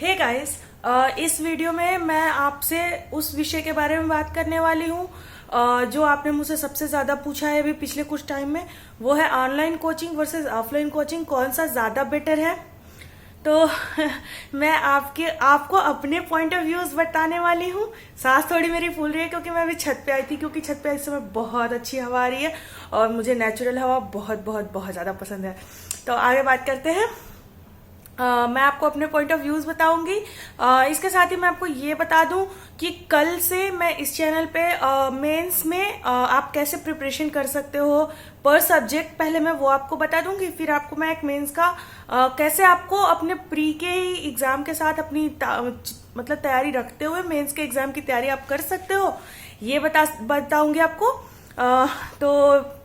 Hey guys, इस video में मैं आपसे उस विषय के बारे में बात करने वाली हूँ जो आपने मुझसे सबसे ज्यादा पूछा है अभी पिछले कुछ टाइम में। वो है online coaching versus offline coaching, कौन सा ज्यादा बेटर है। तो मैं आपको अपने पॉइंट ऑफ व्यूज बताने वाली हूँ। सांस थोड़ी मेरी फूल रही है क्योंकि मैं अभी छत पे आई थी, क्योंकि छत पे इस समय बहुत अच्छी हवा आ रही है और मुझे नेचुरल हवा बहुत बहुत बहुत ज्यादा पसंद है। तो आगे बात करते हैं। मैं आपको अपने पॉइंट ऑफ व्यूज बताऊंगी। इसके साथ ही मैं आपको ये बता दूं कि कल से मैं इस चैनल पे मेंस में आप कैसे प्रिपरेशन कर सकते हो पर सब्जेक्ट, पहले मैं वो आपको बता दूंगी। फिर आपको मैं एक मेंस का कैसे आपको अपने प्री के एग्जाम के साथ अपनी मतलब तैयारी रखते हुए मेंस के एग्जाम की तैयारी आप कर सकते हो, ये बताऊंगी आपको। तो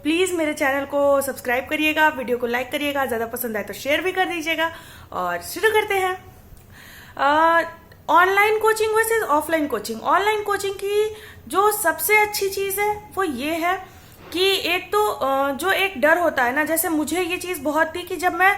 प्लीज मेरे चैनल को सब्सक्राइब करिएगा, वीडियो को लाइक करिएगा, ज्यादा पसंद आए तो शेयर भी कर दीजिएगा। और शुरू करते हैं। Online coaching versus offline coaching. Online coaching की जो सबसे अच्छी चीज है वो ये है कि एक तो जो एक डर होता है ना, जैसे मुझे ये चीज बहुत थी कि जब मैं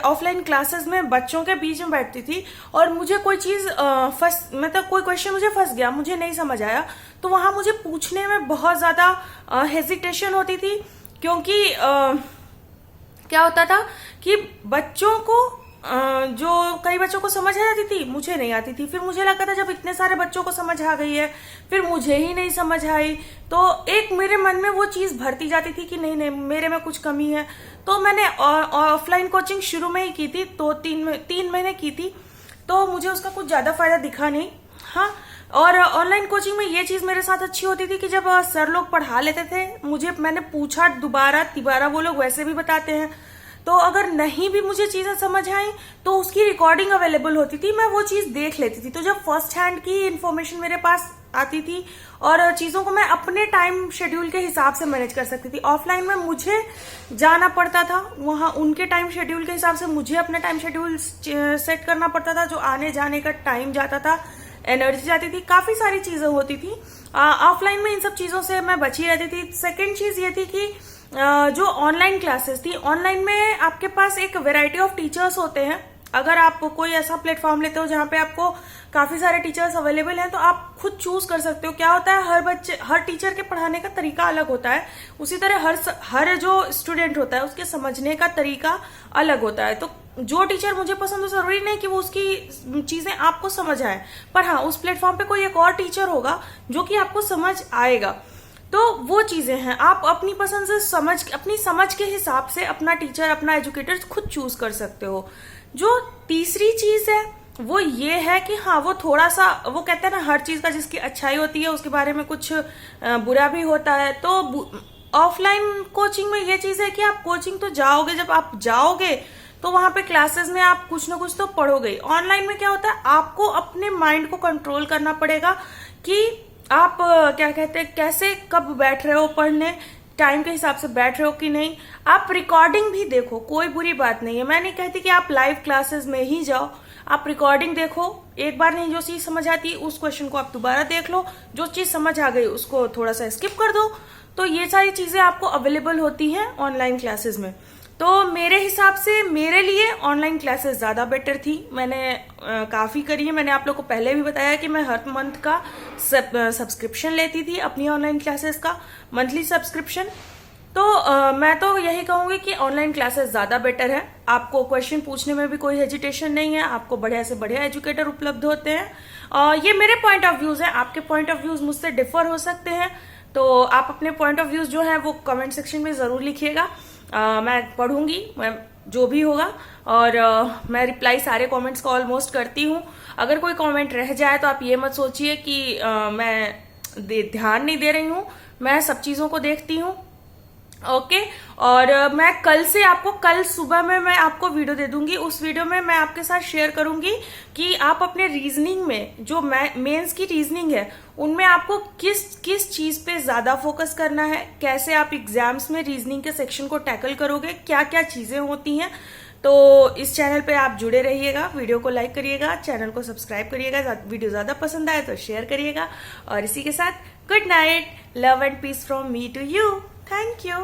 ऑफलाइन क्लासेस में बच्चों के बीच में बैठती थी और मुझे कोई चीज मतलब कोई क्वेश्चन मुझे फंस गया, मुझे नहीं समझ आया, तो वहां मुझे पूछने में बहुत ज्यादा हेजिटेशन होती थी। क्योंकि क्या होता था कि बच्चों को जो कई बच्चों को समझ आ जाती थी, मुझे नहीं आती थी। फिर मुझे लगता था जब इतने सारे बच्चों को समझ आ गई है फिर मुझे ही नहीं समझ आई, तो एक मेरे मन में वो चीज भरती जाती थी कि नहीं नहीं मेरे में कुछ कमी है। तो मैंने ऑफलाइन कोचिंग शुरू में ही की थी, तो 3 महीने की थी, तो मुझे उसका कुछ ज्यादा फायदा दिखा नहीं। हाँ, और ऑनलाइन कोचिंग में ये चीज मेरे साथ अच्छी होती थी कि जब सर लोग पढ़ा लेते थे, मैंने पूछा दोबारा तिबारा, वो लोग वैसे भी बताते हैं, तो अगर नहीं भी मुझे चीजें समझ आई तो उसकी रिकॉर्डिंग अवेलेबल होती थी, मैं वो चीज देख लेती थी। तो जब फर्स्ट हैंड की इन्फॉर्मेशन मेरे पास आती थी और चीजों को मैं अपने टाइम शेड्यूल के हिसाब से मैनेज कर सकती थी। ऑफलाइन में मुझे जाना पड़ता था वहां, उनके टाइम शेड्यूल के हिसाब से मुझे अपना टाइम शेड्यूल सेट करना पड़ता था, जो आने जाने का टाइम जाता था, एनर्जी जाती थी, काफी सारी चीजें होती थी। ऑफलाइन में इन सब चीजों से मैं बची रहती थी। सेकेंड चीज ये थी कि जो ऑनलाइन क्लासेस थी, ऑनलाइन में आपके पास एक वैरायटी ऑफ टीचर्स होते हैं। अगर आप कोई ऐसा प्लेटफॉर्म लेते हो जहां पे आपको काफी सारे टीचर्स अवेलेबल हैं, तो आप खुद चूज कर सकते हो। क्या होता है, हर टीचर के पढ़ाने का तरीका अलग होता है, उसी तरह हर जो स्टूडेंट होता है उसके समझने का तरीका अलग होता है। तो जो टीचर मुझे पसंद हो, जरूरी नहीं कि वो उसकी चीजें आपको समझ आए, पर हाँ उस प्लेटफॉर्म पे कोई एक और टीचर होगा जो कि आपको समझ आएगा। तो वो चीजें हैं, आप अपनी पसंद से अपनी समझ के हिसाब से अपना टीचर, अपना एजुकेटर खुद चूज कर सकते हो। जो तीसरी चीज है वो ये है कि हाँ, वो थोड़ा सा, वो कहते हैं ना हर चीज का जिसकी अच्छाई होती है उसके बारे में कुछ बुरा भी होता है। तो ऑफलाइन कोचिंग में ये चीज है कि आप कोचिंग तो जाओगे, जब आप जाओगे तो वहां पे क्लासेस में आप कुछ ना कुछ तो पढ़ोगे। ऑनलाइन में क्या होता है, आपको अपने माइंड को कंट्रोल करना पड़ेगा कि आप क्या कहते हैं, कैसे कब बैठ रहे हो पढ़ने, टाइम के हिसाब से बैठ रहे हो कि नहीं। आप रिकॉर्डिंग भी देखो, कोई बुरी बात नहीं है, मैं नहीं कहती कि आप लाइव क्लासेस में ही जाओ, आप रिकॉर्डिंग देखो। एक बार नहीं जो चीज समझ आती उस क्वेश्चन को आप दोबारा देख लो, जो चीज समझ आ गई उसको थोड़ा सा स्किप कर दो। तो ये सारी चीजें आपको अवेलेबल होती हैं ऑनलाइन क्लासेस में। तो मेरे हिसाब से मेरे लिए ऑनलाइन क्लासेस ज्यादा बेटर थी। मैंने काफी करी है, मैंने आप लोग को पहले भी बताया कि मैं हर मंथ का सब्सक्रिप्शन लेती थी अपनी ऑनलाइन क्लासेस का, मंथली सब्सक्रिप्शन। तो मैं तो यही कहूंगी कि ऑनलाइन क्लासेस ज्यादा बेटर है। आपको क्वेश्चन पूछने में भी कोई हेजिटेशन नहीं है, आपको बढ़िया से बढ़िया एजुकेटर उपलब्ध होते हैं। ये मेरे पॉइंट ऑफ व्यूज है, आपके पॉइंट ऑफ व्यूज मुझसे डिफर हो सकते हैं, तो आप अपने पॉइंट ऑफ व्यूज जो है वो कमेंट सेक्शन में जरूर लिखिएगा। मैं पढ़ूंगी, मैं जो भी होगा, और मैं रिप्लाई सारे कमेंट्स का ऑलमोस्ट करती हूँ। अगर कोई कमेंट रह जाए तो आप ये मत सोचिए कि मैं ध्यान नहीं दे रही हूँ, मैं सब चीजों को देखती हूँ। ओके, और मैं कल सुबह में मैं आपको वीडियो दे दूंगी। उस वीडियो में मैं आपके साथ शेयर करूंगी कि आप अपने रीजनिंग में, जो मेंस की रीजनिंग है, उनमें आपको किस चीज पे ज्यादा फोकस करना है, कैसे आप एग्जाम्स में रीजनिंग के सेक्शन को टैकल करोगे, क्या क्या चीजें होती हैं। तो इस चैनल पे आप जुड़े रहिएगा, वीडियो को लाइक करिएगा, चैनल को सब्सक्राइब करिएगा, वीडियो ज्यादा पसंद आए तो शेयर करिएगा। और इसी के साथ good night, love and peace from me to you, thank you.